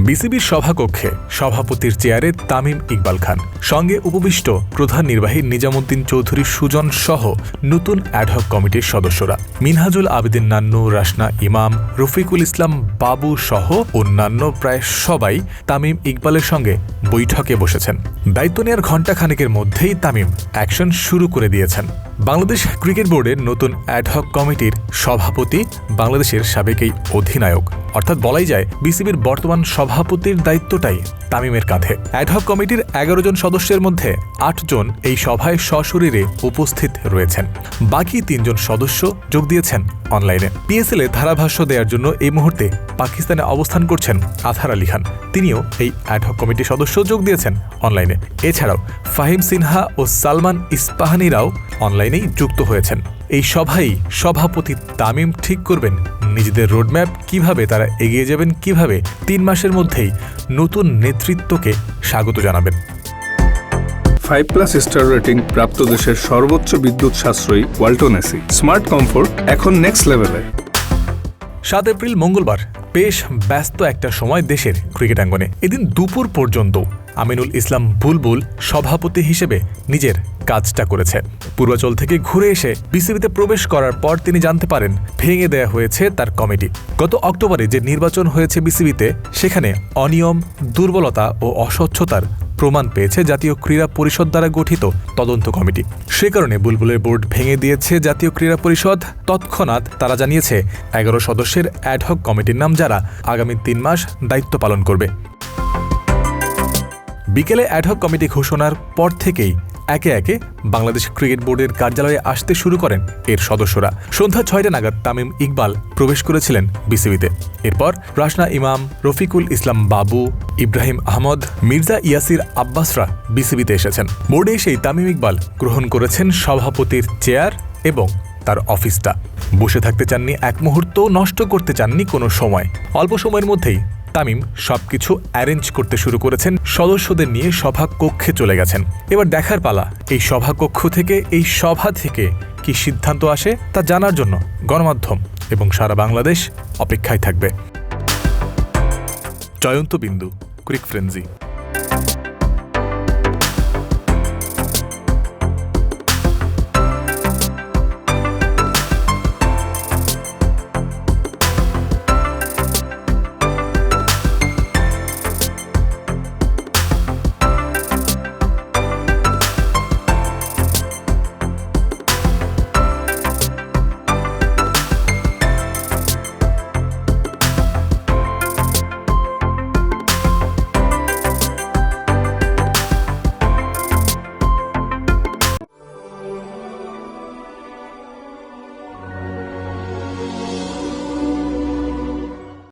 বিসিবির সভাকক্ষে সভাপতির চেয়ারে তামিম ইকবাল খান, সঙ্গে উপবিষ্ট প্রধান নির্বাহী নিজামুদ্দিন চৌধুরী সুজন সহ নতুন অ্যাডহক কমিটির সদস্যরা মিনহাজুল আবেদিন নান্নু, রাসনা ইমাম, রফিকুল ইসলাম বাবু সহ অন্যান্য প্রায় সবাই তামিম ইকবালের সঙ্গে বৈঠকে বসেছেন। দায়িত্ব নেওয়ার ঘণ্টাখানেকের মধ্যেই তামিম অ্যাকশন শুরু করে দিয়েছেন। বাংলাদেশ ক্রিকেট বোর্ডের নতুন অ্যাডহক কমিটির সভাপতি বাংলাদেশের সাবেক এই অধিনায়ক, অর্থাৎ বলাই যায় বিসিবির বর্তমান সভাপতির দায়িত্বটাই তামিমের কাঁধে। অ্যাডহক কমিটির ১১ জন সদস্যের মধ্যে ৮ জন এই সভায় সশরীরে উপস্থিত রয়েছেন। বাকি ৩ জন সদস্য যোগ দিয়েছেন অনলাইনে। পিএসএল এ ধারাভাষ্য দেওয়ার জন্য এই মুহূর্তে পাকিস্তানে অবস্থান করছেন আথার আলী খান, তিনিও এই অ্যাডহক কমিটির সদস্য যোগ দিয়েছেন অনলাইনে। এছাড়াও ফাহিম সিনহা ও সালমান ইস্পাহানিরাও অনলাইনেই যুক্ত হয়েছেন। এই সভায় সভাপতি তামিম ঠিক করবেন নিজেদের রোডম্যাপ, কিভাবে তারা এগিয়ে যাবেন, কিভাবে ৩ মাসের মধ্যেই নতুন নেতৃত্বকে স্বাগত জানাবেন। 5+ স্টার রেটিং প্রাপ্ত দেশের সর্বোচ্চ বিদ্যুৎ সাশ্রয়ী ওয়ালটন এসি। স্মার্ট কমফোর্ট এখন নেক্সট লেভেলে। ৭ এপ্রিল মঙ্গলবার বেশ ব্যস্ত একটা সময় দেশের ক্রিকেটাঙ্গনে। এদিন দুপুর পর্যন্ত আমিনুল ইসলাম বুলবুল সভাপতি হিসেবে নিজের কাজটা করেছে। পূর্বাচল থেকে ঘুরে এসে বিসিবিতে প্রবেশ করার পর তিনি জানতে পারেন ভেঙে দেয়া হয়েছে তার কমিটি। গত অক্টোবরে যে নির্বাচন হয়েছে বিসিবিতে, সেখানে অনিয়ম, দুর্বলতা ও অস্বচ্ছতার প্রমাণ পেয়েছে জাতীয় ক্রীড়া পরিষদ দ্বারা গঠিত তদন্ত কমিটি। সে কারণে বুলবুলের বোর্ড ভেঙে দিয়েছে জাতীয় ক্রীড়া পরিষদ। তৎক্ষণাৎ তারা জানিয়েছে ১১ সদস্যের অ্যাডহক কমিটির নাম, যারা আগামী ৩ মাস দায়িত্ব পালন করবে। বিকেলে অ্যাডহক কমিটি ঘোষণার পর থেকেই একে একে বাংলাদেশ ক্রিকেট বোর্ডের কার্যালয়ে আসতে শুরু করেন এর সদস্যরা। সন্ধ্যা ৬টা নাগাদ তামিম ইকবাল প্রবেশ করেছিলেন বিসিবিতে। এরপর রাসনা ইমাম, রফিকুল ইসলাম বাবু, ইব্রাহিম আহমদ, মির্জা ইয়াসির আব্বাসরা বিসিবিতে এসেছেন। বোর্ডে এসেই তামিম ইকবাল গ্রহণ করেছেন সভাপতির চেয়ার এবং তার অফিসটা। বসে থাকতে চাননি এক মুহূর্ত, নষ্ট করতে চাননি কোনো সময়। অল্প সময়ের মধ্যেই তামিম সবকিছু অ্যারেঞ্জ করতে শুরু করেছেন। সদস্যদের নিয়ে সভা কক্ষে চলে গেছেন। এবার দেখার পালা এই সভাকক্ষ থেকে, এই সভা থেকে কি সিদ্ধান্ত আসে তা জানার জন্য গণমাধ্যম এবং সারা বাংলাদেশ অপেক্ষায় থাকবে। জয়ন্ত বিন্দু, ক্রিক ফ্রেন্সি।